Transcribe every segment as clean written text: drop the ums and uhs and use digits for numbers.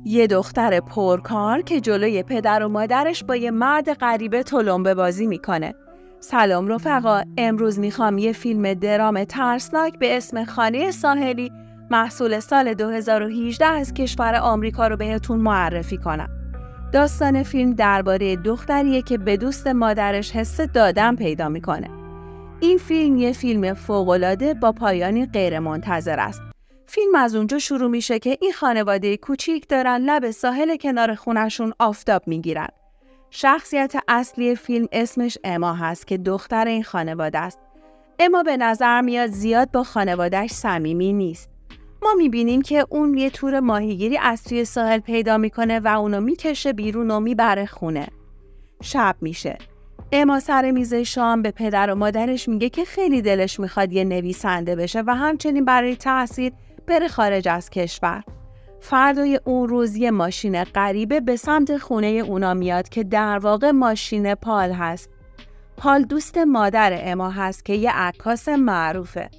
یه دختر پرکار که جلوی پدر و مادرش با یه مرد غریبه تلمبه بازی میکنه. سلام رفقا، امروز میخوام یه فیلم درام ترسناک به اسم خانه ساحلی محصول سال 2018 از کشور آمریکا رو بهتون معرفی کنم. داستان فیلم درباره دختریه که به دوست مادرش حس دادن پیدا میکنه. این فیلم یه فیلم فوق‌العاده با پایانی غیرمنتظر است. فیلم از اونجا شروع میشه که این خانواده کوچیک دارن لب ساحل کنار خونشون آفتاب میگیرن. شخصیت اصلی فیلم اسمش اما هست که دختر این خانواده است. اما به نظر میاد زیاد با خانوادهش صمیمی نیست. ما میبینیم که اون یه تور ماهیگیری از توی ساحل پیدا میکنه و اونو میکشه بیرون و میبره خونه. شب میشه. اما سر میز شام به پدر و مادرش میگه که خیلی دلش میخواد یه نویسنده بشه و همچنین برای تحصیل بره خارج از کشور. فردای اون روز یه ماشین غریبه به سمت خونه اونا میاد که در واقع ماشین پال هست. پال دوست مادر اما هست که یه عکاس معروفه.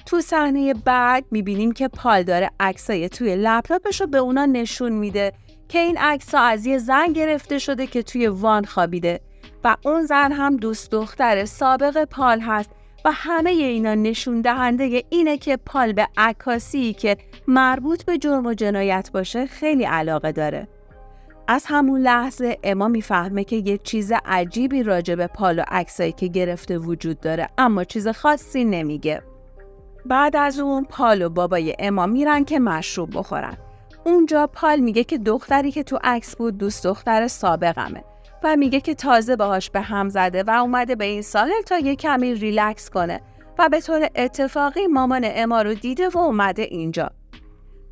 تو صحنه بعد میبینیم که پال داره عکسای توی لپتاپش رو به اونا نشون میده که این عکس‌ها از یه زن گرفته شده که توی وان خوابیده و اون زن هم دوست دختر سابق پال هست و همه اینا نشون دهنده اینه که پال به عکاسی که مربوط به جرم و جنایت باشه خیلی علاقه داره. از همون لحظه اما میفهمه که یه چیز عجیبی راجع به پال و عکسایی که گرفته وجود داره، اما چیز خاصی نمیگه. بعد از اون پال و بابای اما میرن که مشروب بخورن. اونجا پال میگه که دختری که تو عکس بود دوست دختر سابقمه و میگه که تازه باهاش به هم زده و اومده به این ساحل تا یه کمی ریلکس کنه و به طور اتفاقی مامان اما رو دیده و اومده اینجا.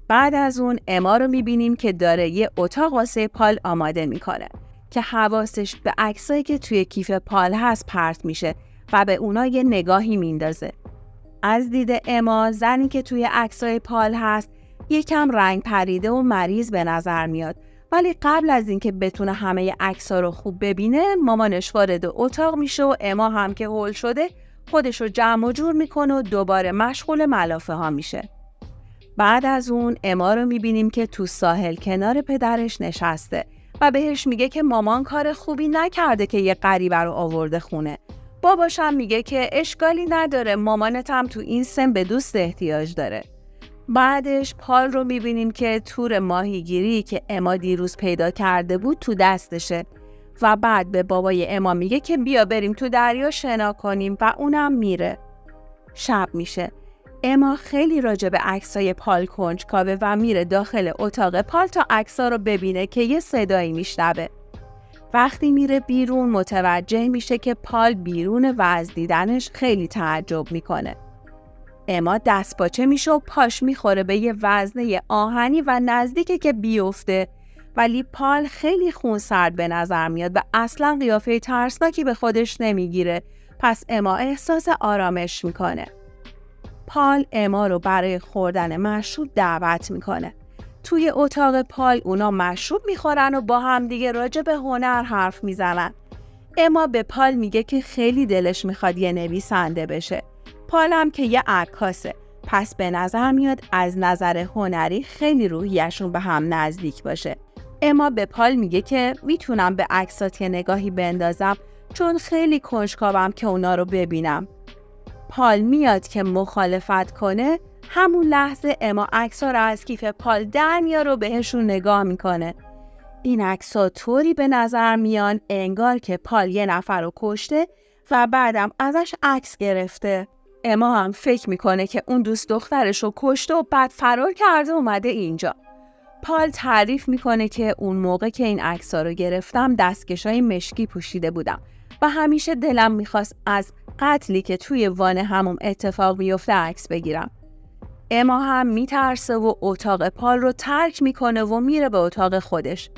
بعد از اون اما رو میبینیم که داره یه اتاق واسه پال آماده میکنه که حواسش به عکسایی که توی کیف پال هست پرت میشه و به اونا یه نگاهی میندازه. از دید اما زنی که توی عکسای پال هست یکم رنگ پریده و مریض به نظر میاد، ولی قبل از اینکه بتونه همه عکس‌ها رو خوب ببینه مامانش وارد اتاق میشه و اما هم که هول شده خودش رو جمع و جور میکنه و دوباره مشغول ملافه ها میشه. بعد از اون اما رو میبینیم که تو ساحل کنار پدرش نشسته و بهش میگه که مامان کار خوبی نکرده که یه غریبه رو آورده خونه. باباش هم میگه که اشکالی نداره، مامانت هم تو این سن به دوست احتیاج داره. بعدش پال رو میبینیم که تور ماهیگیری که اما دیروز پیدا کرده بود تو دستشه و بعد به بابای اما میگه که بیا بریم تو دریا شنا کنیم و اونم میره. شب میشه. اما خیلی راجع به عکسای پال کنجکاوه و میره داخل اتاق پال تا عکسا رو ببینه که یه صدایی میشنوه. وقتی میره بیرون متوجه میشه که پال بیرونه و از دیدنش خیلی تعجب میکنه. اما دست باچه میشه و پاش میخوره به یه وزنه آهنی و نزدیکه که بیفته، ولی پال خیلی خونسرد به نظر میاد و اصلا قیافه ترسناکی به خودش نمیگیره. پس اما احساس آرامش میکنه. پال اما رو برای خوردن مشروب دعوت میکنه. توی اتاق پال اونا مشروب میخورن و با هم دیگه راجع به هنر حرف میزنن. اما به پال میگه که خیلی دلش میخواد یه نویسنده بشه. پال هم که یه عکاسه، پس به نظر میاد از نظر هنری خیلی روحیشون به هم نزدیک باشه. اما به پال میگه که میتونم به عکسات یه نگاهی بندازم چون خیلی کنجکاوم که اونا رو ببینم. پال میاد که مخالفت کنه، همون لحظه اما عکس‌ها رو از کیف پال در میاره و بهشون نگاه میکنه. این عکس‌ها طوری به نظر میان انگار که پال یه نفر رو کشته و بعدم ازش عکس گرفته. اما هم فکر میکنه که اون دوست دخترش رو کشته و بعد فرار کرده اومده اینجا. پال تعریف میکنه که اون موقع که این عکس‌ها رو گرفتم دستکشای مشکی پوشیده بودم و همیشه دلم میخواست از قتلی که توی وان همون اتفاق میفته عکس بگیرم. اما هم میترسه و اتاق پال رو ترک میکنه و میره به اتاق خودش.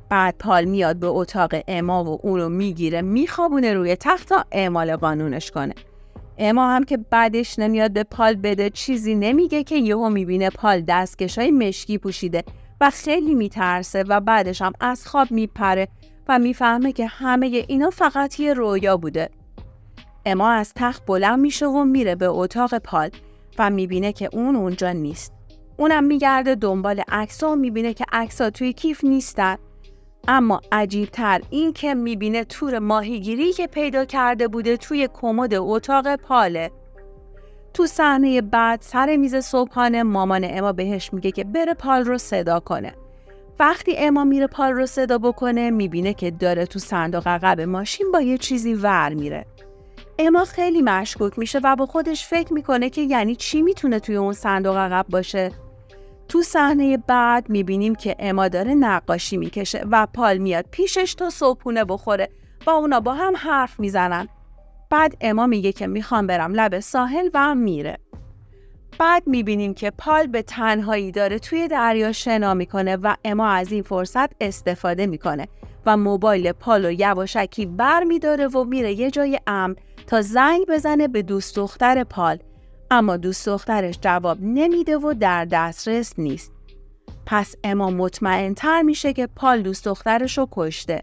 بعد پال میاد به اتاق اما و اون رو میگیره میخوابونه روی تخت تا اعمال قانونش کنه. اما هم که بعدش نمیاد به پال بده چیزی نمیگه که یهو میبینه پال دستکشای مشکی پوشیده و خیلی میترسه و بعدش هم از خواب میپره و میفهمه که همه اینا فقط یه رویا بوده. اما از تخت بلند میشه و میره به اتاق پال و میبینه که اون اونجا نیست. اونم میگرده دنبال عکس‌ها و میبینه که عکس‌ها توی کیف نیستن. اما عجیب‌تر این که میبینه تور ماهیگیری که پیدا کرده بوده توی کمد اتاق پاله. تو صحنه بعد سر میز صبحانه مامان اما بهش میگه که بره پال رو صدا کنه. وقتی اما میره پال رو صدا بکنه میبینه که داره تو صندوق عقب ماشین با یه چیزی ور میره. اما خیلی مشکوک میشه و با خودش فکر میکنه که یعنی چی میتونه توی اون صندوق عقب باشه. تو صحنه بعد میبینیم که اما داره نقاشی میکشه و پال میاد پیشش تا صبحونه بخوره و اونا با هم حرف میزنن. بعد اما میگه که میخوام برم لب ساحل و میره. بعد میبینیم که پال به تنهایی داره توی دریا شنا میکنه و اما از این فرصت استفاده میکنه و موبایل پال رو یواشکی بر میداره و میره یه جای امن تا زنگ بزنه به دوست دختر پال. اما دوست دخترش جواب نمیده و در دسترس نیست. پس اما مطمئن تر میشه که پال دوست دخترش رو کشته.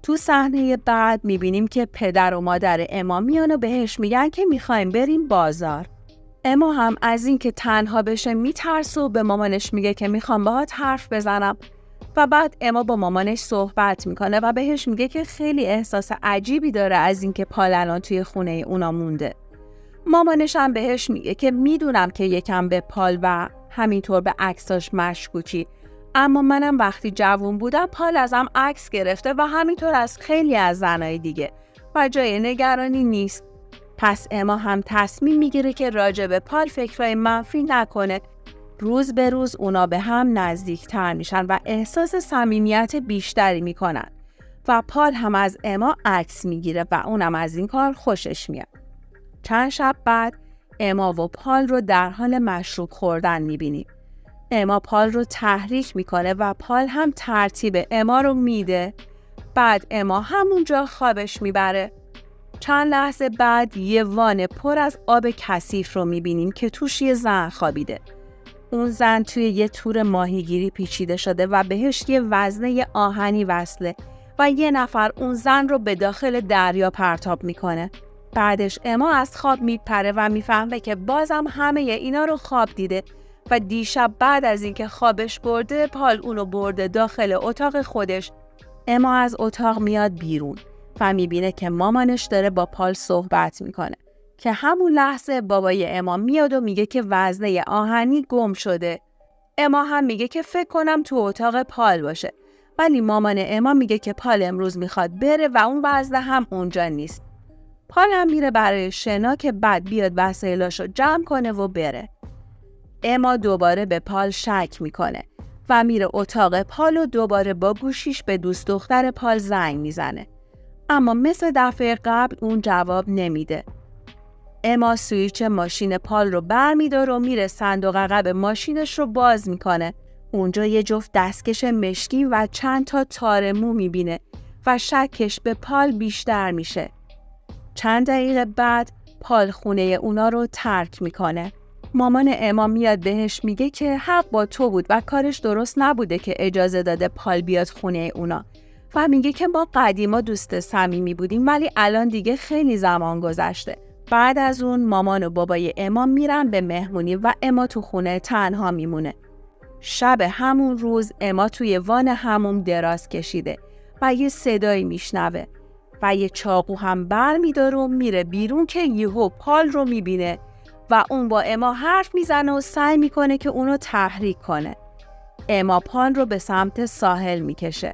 تو صحنه بعد میبینیم که پدر و مادر اما میان و بهش میگن که میخوایم بریم بازار. اما هم از این که تنها بشه میترسه و به مامانش میگه که میخوام باهات حرف بزنم و بعد اما با مامانش صحبت میکنه و بهش میگه که خیلی احساس عجیبی داره از این که پال الان توی خونه اونا مونده. مامانش هم بهش میگه که میدونم که یکم به پال و همینطور به عکساش مشکوکی، اما منم وقتی جوون بودم پال ازم عکس گرفته و همینطور از خیلی از زنای دیگه و جای نگرانی نیست. پس اما هم تصمیم میگیره که راجع به پال فکرای منفی نکنه. روز به روز اونا به هم نزدیکتر میشن و احساس صمیمیت بیشتری میکنن و پال هم از اما عکس میگیره و اونم از این کار خوشش میاد. چند شب بعد اما و پال رو در حال مشروب خوردن میبینیم. اما پال رو تحریک میکنه و پال هم ترتیب اما رو میده. بعد اما همونجا خوابش میبره. چند لحظه بعد یه وان پر از آب کثیف رو میبینیم که توش یه زن خوابیده. اون زن توی یه تور ماهیگیری پیچیده شده و بهش یه وزنه آهنی وصله و یه نفر اون زن رو به داخل دریا پرتاب میکنه. بعدش اما از خواب میپره و میفهمه که بازم همه اینا رو خواب دیده و دیشب بعد از اینکه خوابش برده پال اونو برده داخل اتاق خودش. اما از اتاق میاد بیرون و میبینه که مامانش داره با پال صحبت میکنه که همون لحظه بابای اما میاد و میگه که وزنه آهنی گم شده. اما هم میگه که فکر کنم تو اتاق پال باشه، ولی مامان اما میگه که پال امروز میخواد بره و اون وزنه هم اونجا نیست. پال هم میره برای شنا که بعد بیاد وسایلاشو جمع کنه و بره. اما دوباره به پال شک میکنه و میره اتاق پال و دوباره با گوشیش به دوست دختر پال زنگ میزنه. اما مثل دفعه قبل اون جواب نمیده. اما سویچ ماشین پال رو برمیداره و میره صندوق عقب ماشینش رو باز میکنه. اونجا یه جفت دستکش مشکی و چند تا تار مو میبینه و شکش به پال بیشتر میشه. چند دقیقه بعد پال خونه اونا رو ترک میکنه. مامان اما میاد بهش میگه که حق با تو بود و کارش درست نبوده که اجازه داده پال بیاد خونه اونا و میگه که ما قدیما دوست صمیمی بودیم ولی الان دیگه خیلی زمان گذشته. بعد از اون مامان و بابای اما میرن به مهمونی و اما تو خونه تنها میمونه. شب همون روز اما توی وان حموم دراز کشیده و یه صدایی میشنوه و یه چاقو هم بر میداره و میره بیرون که یهو پال رو میبینه و اون با اما حرف میزنه و سعی میکنه که اونو تحریک کنه. اما پال رو به سمت ساحل میکشه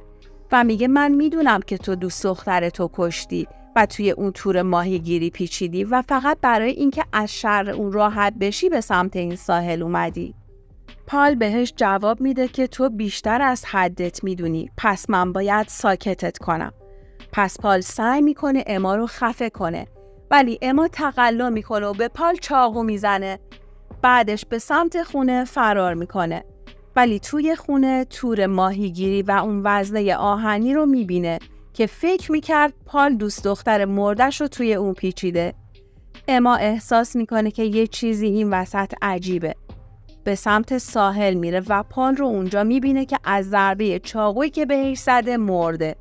و میگه من میدونم که تو دوست دخترتو کشتی و توی اون تور ماهیگیری پیچیدی و فقط برای اینکه از شر اون راحت بشی به سمت این ساحل اومدی. پال بهش جواب میده که تو بیشتر از حدت میدونی، پس من باید ساکتت کنم. پس پال سعی میکنه اما رو خفه کنه ولی اما تقلا میکنه و به پال چاقو میزنه. بعدش به سمت خونه فرار میکنه ولی توی خونه تور ماهیگیری و اون وزنه آهنی رو میبینه که فکر میکرد پال دوست دختر مردش رو توی اون پیچیده. اما احساس میکنه که یه چیزی این وسط عجیبه. به سمت ساحل میره و پال رو اونجا میبینه که از ضربه چاقویی که بهش زده مرده.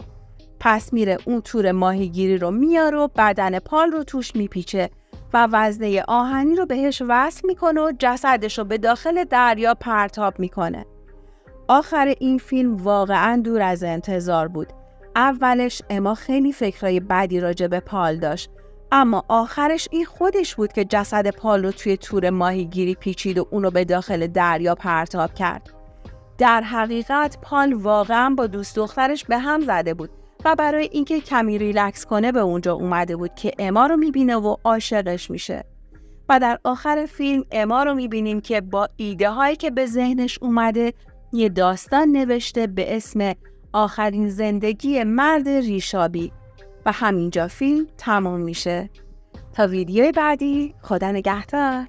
پس میره اون تور ماهیگیری رو میاره و بدن پال رو توش میپیچه و وزنه آهنی رو بهش وصل میکنه و جسدش رو به داخل دریا پرتاب میکنه. آخر این فیلم واقعا دور از انتظار بود. اولش اما خیلی فکرای بدی راجع به پال داشت، اما آخرش این خودش بود که جسد پال رو توی تور ماهیگیری پیچید و اونو به داخل دریا پرتاب کرد. در حقیقت پال واقعا با دوست دخترش به هم زده بود و برای اینکه کمی ریلکس کنه به اونجا اومده بود که اما رو میبینه و عاشقش میشه. و در آخر فیلم اما رو میبینیم که با ایده هایی که به ذهنش اومده یه داستان نوشته به اسم آخرین زندگی مرد ریشابی و همینجا فیلم تموم میشه. تا ویدیوی بعدی، خدا نگهدار.